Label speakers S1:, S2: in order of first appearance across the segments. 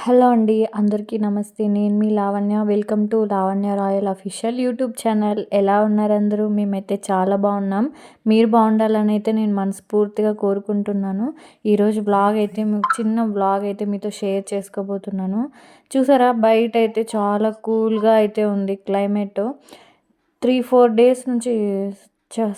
S1: Hello అండి. అందరికీ నమస్తే. నేను మీ Lavanya. Welcome to Lavanya Royal official YouTube channel. ఎలా ఉన్నారు అందరూ? మేమైతే చాలా బాగున్నాం. మీరు బాగుండాలని అయితే నేను మనస్ఫూర్తిగా కోరుకుంటున్నాను. ఈరోజు వ్లాగ్ అయితే చిన్న వ్లాగ్ అయితే మీతో షేర్ చేసుకోబోతున్నాను. చూసారా, బయట అయితే చాలా కూల్గా అయితే ఉంది క్లైమేట్. 3-4 డేస్ నుంచి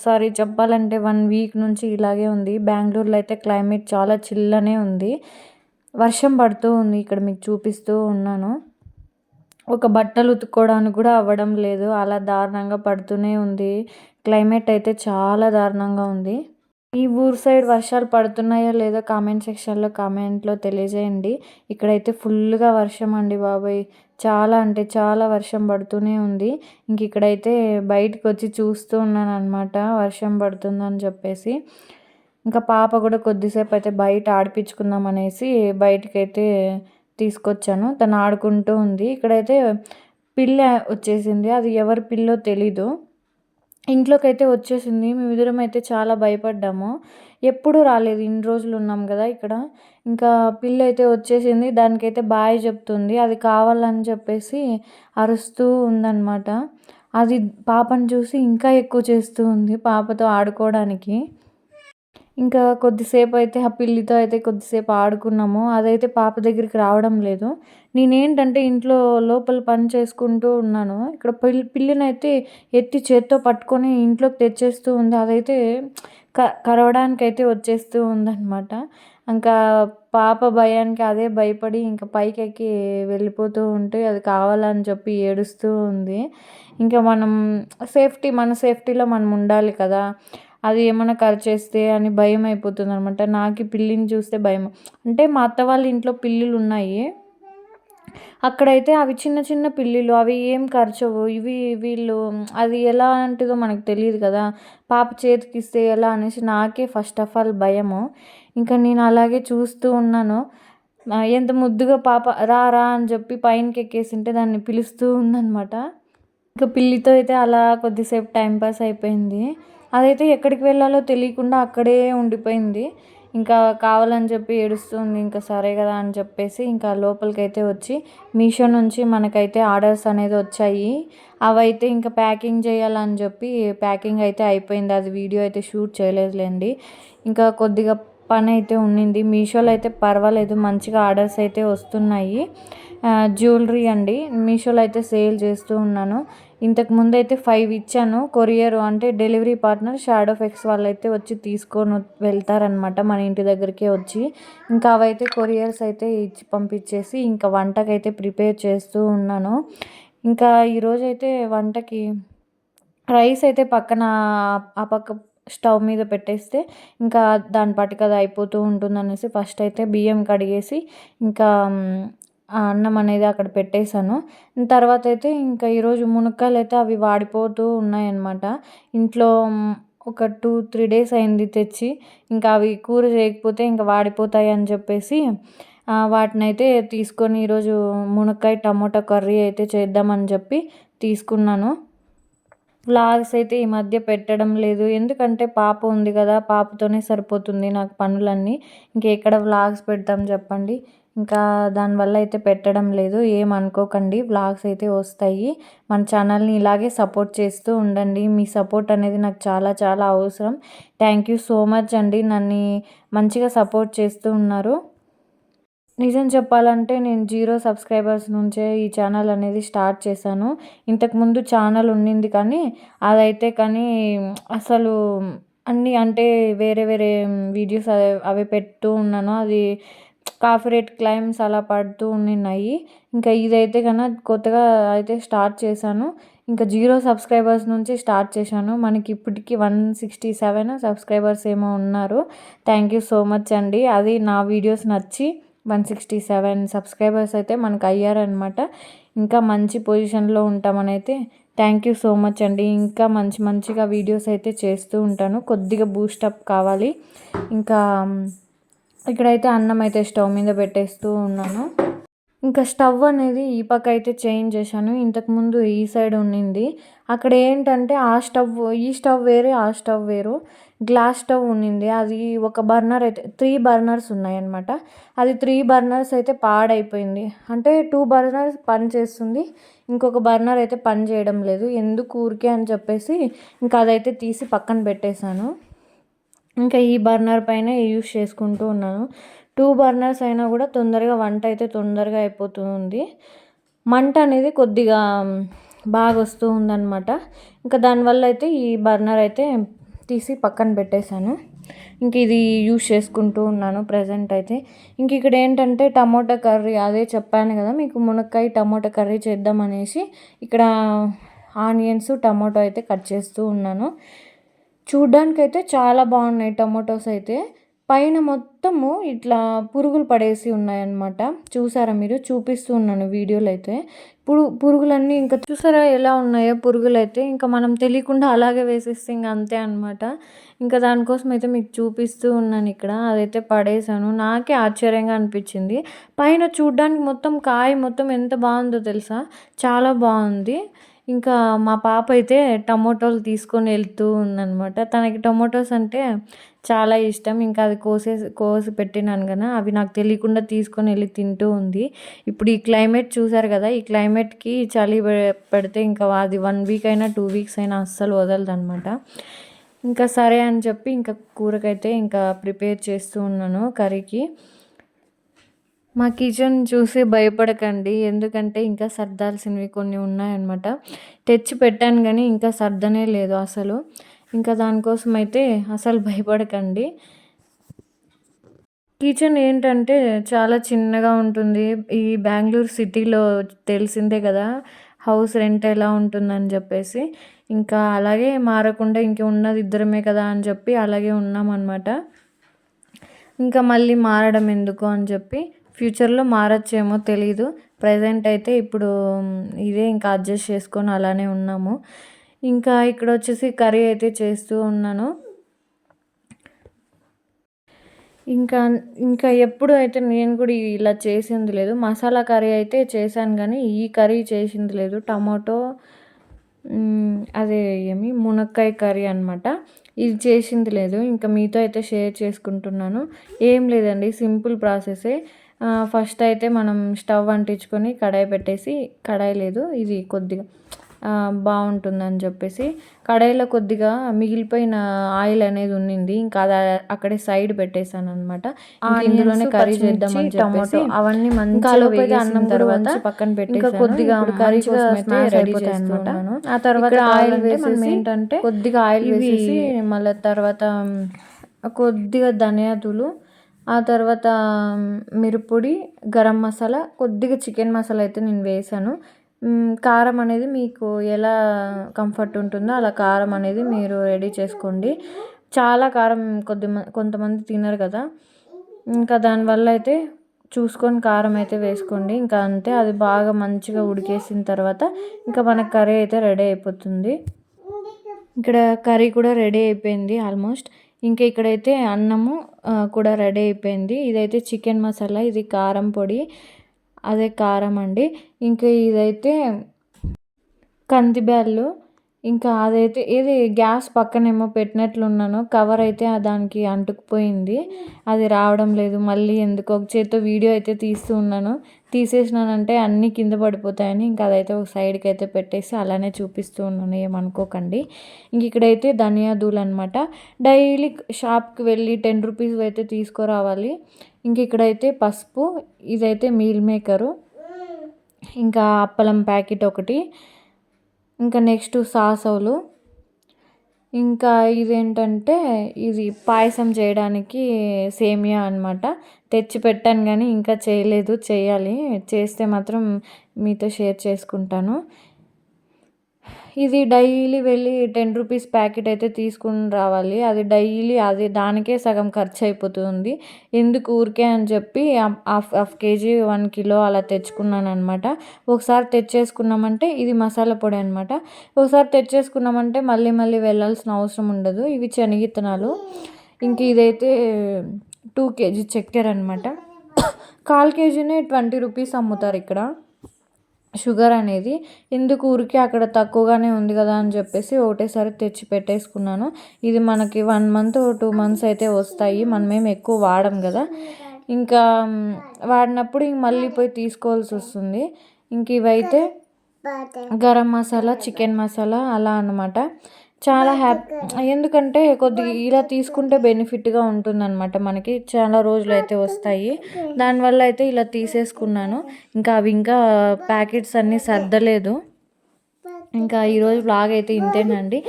S1: సారీ చెప్పాలంటే 1 వీక్ నుంచి ఇలాగే ఉంది. బెంగళూరులో అయితే క్లైమేట్ చాలా చిల్లనే ఉంది. వర్షం పడుతూ ఉంది. ఇక్కడ మీకు చూపిస్తూ ఉన్నాను. ఒక బట్టలు ఉతుక్కోవడానికి కూడా అవ్వడం లేదు. అలా దారుణంగా పడుతూనే ఉంది. క్లైమేట్ అయితే చాలా దారుణంగా ఉంది. ఈ ఊరు సైడ్ వర్షాలు పడుతున్నాయో లేదో కామెంట్ సెక్షన్లో కామెంట్లో తెలియజేయండి. ఇక్కడైతే ఫుల్గా వర్షం అండి బాబోయ్. చాలా అంటే చాలా వర్షం పడుతూనే ఉంది. ఇంక ఇక్కడైతే బయటకు వచ్చి చూస్తూ ఉన్నాను అనమాట, వర్షం పడుతుందని చెప్పేసి. ఇంకా పాప కూడా కొద్దిసేపు అయితే బయట ఆడిపించుకుందాం అనేసి బయటకైతే తీసుకొచ్చాను. తను ఆడుకుంటూ ఉంది. ఇక్కడైతే పిల్ల వచ్చేసింది. అది ఎవరి పిల్లో తెలీదు. ఇంట్లోకైతే వచ్చేసింది. మేమిద్దరం అయితే చాలా భయపడ్డాము. ఎప్పుడూ రాలేదు. ఇన్ని రోజులు ఉన్నాం కదా ఇక్కడ. ఇంకా పిల్ల అయితే వచ్చేసింది. దానికైతే బాయ్ చెప్తుంది. అది కావాలని చెప్పేసి అరుస్తూ ఉందన్నమాట. అది పాపను చూసి ఇంకా ఎక్కువ చేస్తూ ఉంది పాపతో ఆడుకోవడానికి. ఇంకా కొద్దిసేపు అయితే ఆ పిల్లితో అయితే కొద్దిసేపు ఆడుకున్నాము. అదైతే పాప దగ్గరికి రావడం లేదు. నేనేంటంటే ఇంట్లో లోపల పని చేసుకుంటూ ఉన్నాను. ఇక్కడ పిల్లినైతే ఎత్తి చేత్తో పట్టుకొని ఇంట్లోకి తెచ్చేస్తూ ఉంది. అదైతే కరవడానికైతే వచ్చేస్తూ ఉందన్నమాట. ఇంకా పాప భయానికి అదే భయపడి ఇంకా పైకెక్కి వెళ్ళిపోతూ ఉంటే అది కావాలని చెప్పి ఏడుస్తూ ఉంది. ఇంకా మన సేఫ్టీలో మనం ఉండాలి కదా. అది ఏమైనా కరిచేస్తే అని భయం అయిపోతుందనమాట. నాకు ఈ పిల్లిని చూస్తే భయం. అంటే మా అత్త వాళ్ళ ఇంట్లో పిల్లులు ఉన్నాయి. అక్కడైతే అవి చిన్న చిన్న పిల్లులు, అవి ఏం కరచవు. వీళ్ళు అది ఎలాంటిదో మనకు తెలియదు కదా. పాప చేతికిస్తే ఎలా అనేసి నాకే ఫస్ట్ ఆఫ్ ఆల్ భయము. ఇంకా నేను అలాగే చూస్తూ ఉన్నాను. ఎంత ముద్దుగా పాప రా రా అని చెప్పి పైనకి ఎక్కేసింటే దాన్ని పిలుస్తూ ఉందనమాట. ఇంకా పిల్లితో అయితే అలా కొద్దిసేపు టైంపాస్ అయిపోయింది. అదైతే ఎక్కడికి వెళ్ళాలో తెలియకుండా అక్కడే ఉండిపోయింది. ఇంకా కావాలని చెప్పి ఏడుస్తుంది. ఇంకా సరే కదా అని చెప్పేసి ఇంకా లోపలికైతే వచ్చి మీషో నుంచి మనకైతే ఆర్డర్స్ అనేది వచ్చాయి. అవైతే ఇంకా ప్యాకింగ్ చేయాలని చెప్పి ప్యాకింగ్ అయితే అయిపోయింది. అది వీడియో అయితే షూట్ చేయలేదులేండి. ఇంకా కొద్దిగా పని అయితే ఉండింది. మీషోలో అయితే పర్వాలేదు, మంచిగా ఆర్డర్స్ అయితే వస్తున్నాయి. జ్యువెలరీ అండి. మీషోలో అయితే సేల్ చేస్తూ ఉన్నాను. ఇంతకుముందు అయితే 5 ఇచ్చాను. కొరియర్ అంటే డెలివరీ పార్ట్నర్ షాడోఫెక్స్ వాళ్ళైతే వచ్చి తీసుకొని వెళ్తారనమాట మన ఇంటి దగ్గరికే వచ్చి. ఇంకా అవైతే కొరియర్స్ అయితే ఇచ్చి పంపించేసి ఇంకా వంటకైతే ప్రిపేర్ చేస్తూ ఉన్నాను. ఇంకా ఈరోజైతే వంటకి రైస్ అయితే పక్కన ఆ పక్క స్టవ్ మీద పెట్టేస్తే ఇంకా దాని పాటికి అది అయిపోతూ ఉంటుందనేసి ఫస్ట్ అయితే బియ్యం కడిగేసి ఇంకా అన్నం అనేది అక్కడ పెట్టేశాను. తర్వాత అయితే ఇంకా ఈరోజు మునక్కాయలు అయితే అవి వాడిపోతూ ఉన్నాయన్నమాట. ఇంట్లో ఒక 2-3 డేస్ అయింది తెచ్చి. ఇంకా అవి కూర చేయకపోతే ఇంకా వాడిపోతాయి అని చెప్పేసి వాటినైతే తీసుకొని ఈరోజు మునక్కాయ టమోటా కర్రీ అయితే చేద్దామని చెప్పి తీసుకున్నాను. వ్లాగ్స్ అయితే ఈ మధ్య పెట్టడం లేదు. ఎందుకంటే పాప ఉంది కదా, పాపతోనే సరిపోతుంది నాకు పనులన్నీ. ఇంకెక్కడ వ్లాగ్స్ పెడతాం చెప్పండి. ఇంకా దానివల్ల అయితే పెట్టడం లేదు. ఏమనుకోకండి, వ్లాగ్స్ అయితే వస్తాయి. మన ఛానల్ని ఇలాగే సపోర్ట్ చేస్తూ ఉండండి. మీ సపోర్ట్ అనేది నాకు చాలా చాలా అవసరం. థ్యాంక్ యూ సో మచ్ అండి. నన్ను మంచిగా సపోర్ట్ చేస్తూ ఉన్నారు. నిజం చెప్పాలంటే నేను 0 సబ్స్క్రైబర్స్ నుంచే ఈ ఛానల్ అనేది స్టార్ట్ చేశాను. ఇంతకుముందు ఛానల్ ఉండింది కానీ అదైతే కానీ అసలు అన్నీ అంటే వేరే వేరే వీడియోస్ అవి పెడుతూ ఉన్నాను. అది కాపీరైట్ క్లెయిమ్స్ అలా పడుతూ ఉన్నాయి. ఇంకా ఇదైతే కన్నా కొత్తగా అయితే స్టార్ట్ చేశాను. ఇంకా 0 సబ్స్క్రైబర్స్ నుంచి స్టార్ట్ చేశాను. మనకి ఇప్పటికి 167 సబ్స్క్రైబర్స్ ఏమో ఉన్నారు. థ్యాంక్ యూ సో మచ్ అండి. అది నా వీడియోస్ నచ్చి 167 సబ్స్క్రైబర్స్ అయితే మనకు అయ్యారనమాట. ఇంకా మంచి పొజిషన్లో ఉంటామని అయితే థ్యాంక్ యూ సో మచ్ అండి. ఇంకా మంచిగా వీడియోస్ అయితే చేస్తూ ఉంటాను. కొద్దిగా బూస్టప్ కావాలి. ఇంకా ఇక్కడైతే అన్నం అయితే స్టవ్ మీద పెట్టేస్తూ ఉన్నాను. ఇంకా స్టవ్ అనేది ఈ పక్క అయితే చేంజ్ చేశాను. ఇంతకుముందు ఈ సైడ్ ఉండింది. అక్కడ ఏంటంటే ఈ స్టవ్ వేరే, ఆ స్టవ్ వేరు. గ్లాస్ స్టవ్ ఉన్నింది. అది ఒక బర్నర్ అయితే 3 బర్నర్స్ ఉన్నాయన్నమాట. అది 3 బర్నర్స్ అయితే పాడైపోయింది. అంటే 2 బర్నర్స్ పని చేస్తుంది. ఇంకొక బర్నర్ అయితే పని చేయడం లేదు. ఎందుకు ఊరికే అని చెప్పేసి ఇంకా అదైతే తీసి పక్కన పెట్టేశాను. ఇంకా ఈ బర్నర్ పైనే యూజ్ చేసుకుంటూ ఉన్నాను. 2 బర్నర్స్ అయినా కూడా తొందరగా వంట అయితే తొందరగా అయిపోతుంది. మంట అనేది కొద్దిగా బాగా వస్తూ ఉందన్నమాట. ఇంకా దానివల్ల అయితే ఈ బర్నర్ అయితే తీసి పక్కన పెట్టేశాను. ఇంక ఇది యూజ్ చేసుకుంటూ ఉన్నాను ప్రజెంట్ అయితే. ఇంక ఇక్కడ ఏంటంటే టమోటా కర్రీ అదే చెప్పాను కదా మీకు, మునక్కాయ టమోటా కర్రీ చేద్దాం అనేసి ఇక్కడ ఆనియన్స్ టమోటో అయితే కట్ చేస్తూ ఉన్నాను. చూడ్డానికైతే చాలా బాగున్నాయి టమోటోస్ అయితే. పైన మొత్తము ఇట్లా పురుగులు పడేసి ఉన్నాయన్నమాట. చూసారా మీరు? చూపిస్తూ ఉన్నాను వీడియోలో అయితే. పురుగులన్నీ ఇంకా చూసారా ఎలా ఉన్నాయో పురుగులు అయితే. ఇంకా మనం తెలియకుండా అలాగే వేసేస్తే ఇంకా అంతే అనమాట. ఇంకా దానికోసం అయితే మీకు చూపిస్తూ ఉన్నాను ఇక్కడ. అదైతే పడేసాను. నాకే ఆశ్చర్యంగా అనిపించింది. పైన చూడ్డానికి మొత్తం కాయ మొత్తం ఎంత బాగుందో తెలుసా? చాలా బాగుంది. ఇంకా మా పాప అయితే టమోటోలు తీసుకొని వెళ్తూ ఉందనమాట. తనకి టమోటోస్ అంటే చాలా ఇష్టం. ఇంకా అది కోసి పెట్టినాను కదా, అవి నాకు తెలియకుండా తీసుకొని వెళ్ళి తింటూ ఉంది. ఇప్పుడు ఈ క్లైమేట్ చూసారు కదా, ఈ క్లైమేట్కి చలి పెడితే ఇంకా అది 1 వీక్ అయినా 2 వీక్స్ అయినా అస్సలు వదలదనమాట. ఇంకా సరే అని చెప్పి ఇంకా కూరకైతే ఇంకా ప్రిపేర్ చేస్తూ ఉన్నాను కర్రీకి. మా కిచెన్ చూసి భయపడకండి, ఎందుకంటే ఇంకా సర్దాల్సినవి కొన్ని ఉన్నాయన్నమాట. తెచ్చి పెట్టాను కానీ ఇంకా సర్దనే లేదు అసలు. ఇంకా దానికోసం అయితే అసలు భయపడకండి. కిచెన్ ఏంటంటే చాలా చిన్నగా ఉంటుంది. ఈ బెంగళూరు సిటీలో తెలిసిందే కదా హౌస్ రెంట్ ఎలా ఉంటుందని చెప్పేసి. ఇంకా అలాగే మారకుండా ఇంక ఉన్నది ఇద్దరమే కదా అని చెప్పి అలాగే ఉన్నామన్నమాట. ఇంకా మళ్ళీ మారడం ఎందుకు అని చెప్పి ఫ్యూచర్లో మారచ్చేమో తెలీదు. ప్రజెంట్ అయితే ఇప్పుడు ఇదే ఇంకా అడ్జస్ట్ చేసుకొని అలానే ఉన్నాము. ఇంకా ఇక్కడ వచ్చేసి కర్రీ అయితే చేస్తూ ఉన్నాను. ఇంకా ఇంకా ఎప్పుడు అయితే నేను కూడా ఇలా చేసింది లేదు. మసాలా కర్రీ అయితే చేశాను కానీ ఈ కర్రీ చేసింది లేదు. టమాటో అదే మునక్కాయ కర్రీ అనమాట. ఇది చేసింది లేదు. ఇంకా మీతో అయితే షేర్ చేసుకుంటున్నాను. ఏం లేదండి, సింపుల్ ప్రాసెసే. ఫస్ట్ అయితే మనం స్టవ్ అంటించుకొని కడాయి పెట్టేసి, కడాయి లేదు ఇది కొద్దిగా బాగుంటుందని చెప్పేసి కడాయిలో కొద్దిగా మిగిలిపోయిన ఆయిల్ అనేది ఉన్నింది. ఇంకా అది అక్కడే సైడ్ పెట్టేశాను అనమాట. ఇందులోనే కర్రీ చేద్దామని చెప్పేసి అవన్నీ మంచిగా వేసిన తర్వాత పక్కన పెట్టేసి కొద్దిగా కర్రీ కోసం అయితే రెడీ చేస్తున్నాను. ఆ తర్వాత ఆయిల్ వేసేసి ఏంటంటే కొద్దిగా ఆయిల్ వేసేసి మళ్ళీ తర్వాత కొద్దిగా ధనియాలు, ఆ తర్వాత మిరప్పొడి, గరం మసాలా, కొద్దిగా చికెన్ మసాలా అయితే నేను వేసాను. కారం అనేది మీకు ఎలా కంఫర్ట్ ఉంటుందో అలా కారం అనేది మీరు రెడీ చేసుకోండి. చాలా కారం కొంతమంది తినరు కదా, ఇంకా దానివల్ల అయితే చూసుకొని కారం అయితే వేసుకోండి. ఇంకా అంతే, అది బాగా మంచిగా ఉడికేసిన తర్వాత ఇంకా మన కర్రీ అయితే రెడీ అయిపోతుంది. ఇక్కడ కర్రీ కూడా రెడీ అయిపోయింది ఆల్మోస్ట్. ఇంకా ఇక్కడైతే అన్నము కూడా రెడీ అయిపోయింది. ఇదైతే చికెన్ మసాలా, ఇది కారం పొడి, అదే కారం అండి. ఇంకా ఇదైతే కందిబ్యాళ్ళు. ఇంకా అదైతే ఏది గ్యాస్ పక్కనేమో పెట్టినట్లున్నాను, కవర్ అయితే దానికి అంటుకుపోయింది, అది రావడం లేదు. మళ్ళీ ఎందుకో ఒక చేత్తో వీడియో అయితే తీస్తూ ఉన్నాను, తీసేసినానంటే అన్నీ కింద పడిపోతాయని ఇంకా అదైతే ఒక సైడ్కి అయితే పెట్టేసి అలానే చూపిస్తూ ఉన్నాను, ఏమనుకోకండి. ఇంక ఇక్కడైతే ధనియాలు అనమాట. డైలీ షాప్కి వెళ్ళి 10 రూపీస్ అయితే తీసుకురావాలి. ఇంక ఇక్కడైతే పసుపు, ఇదైతే మీల్ మేకరు, ఇంకా అప్పలం ప్యాకెట్ ఒకటి, ఇంకా నెక్స్ట్ సాసవులు, ఇంకా ఇదేంటంటే ఇది పాయసం చేయడానికి సేమియా అనమాట. తెచ్చి పెట్టాను కానీ ఇంకా చేయలేదు, చేయాలి. చేస్తే మాత్రం మీతో షేర్ చేసుకుంటాను. ఇది డైలీ వెళ్ళి 10 రూపీస్ ప్యాకెట్ అయితే తీసుకుని రావాలి. అది డైలీ అది దానికే సగం ఖర్చు అయిపోతుంది. ఎందుకు ఊరికే అని చెప్పి హాఫ్ కేజీ 1 కిలో అలా తెచ్చుకున్నాను అనమాట. ఒకసారి తెచ్చేసుకున్నామంటే ఇది మసాలా పొడి అనమాట. ఒకసారి తెచ్చేసుకున్నామంటే మళ్ళీ మళ్ళీ వెళ్ళాల్సిన అవసరం ఉండదు. ఇవి శనగిత్తనాలు. ఇంక ఇదైతే 2 కేజీ చక్కెర అనమాట. 1/4 కేజీనే 20 రూపీస్ అమ్ముతారు ఇక్కడ. షుగర్ అనేది. ఎందుకు ఊరికే అక్కడ తక్కువగానే ఉంది కదా అని చెప్పేసి ఒకటేసారి తెచ్చి పెట్టేసుకున్నాను. ఇది మనకి 1 మంత్ 2 మంత్స్ అయితే వస్తాయి. మనమేం ఎక్కువ వాడం కదా, ఇంకా వాడినప్పుడు ఇంక మళ్ళీ పోయి తీసుకోవాల్సి వస్తుంది. ఇంక ఇవైతే గరం మసాలా, చికెన్ మసాలా అలా అన్నమాట. చాలా ఎందుకంటే కొద్దిగా ఇలా తీసుకుంటే బెనిఫిట్గా ఉంటుందన్నమాట. మనకి చాలా రోజులు అయితే వస్తాయి. దానివల్ల అయితే ఇలా తీసేసుకున్నాను. ఇంకా అవి ఇంకా ప్యాకెట్స్ అన్నీ సర్దలేదు. ఇంకా ఈరోజు బ్లాగ్ అయితే ఇంతేనండి.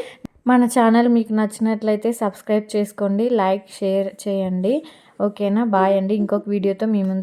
S1: మన ఛానల్ మీకు నచ్చినట్లయితే సబ్స్క్రైబ్ చేసుకోండి, లైక్ షేర్ చేయండి. ఓకేనా, బాయ్ అండి. ఇంకొక వీడియోతో మీ ముందు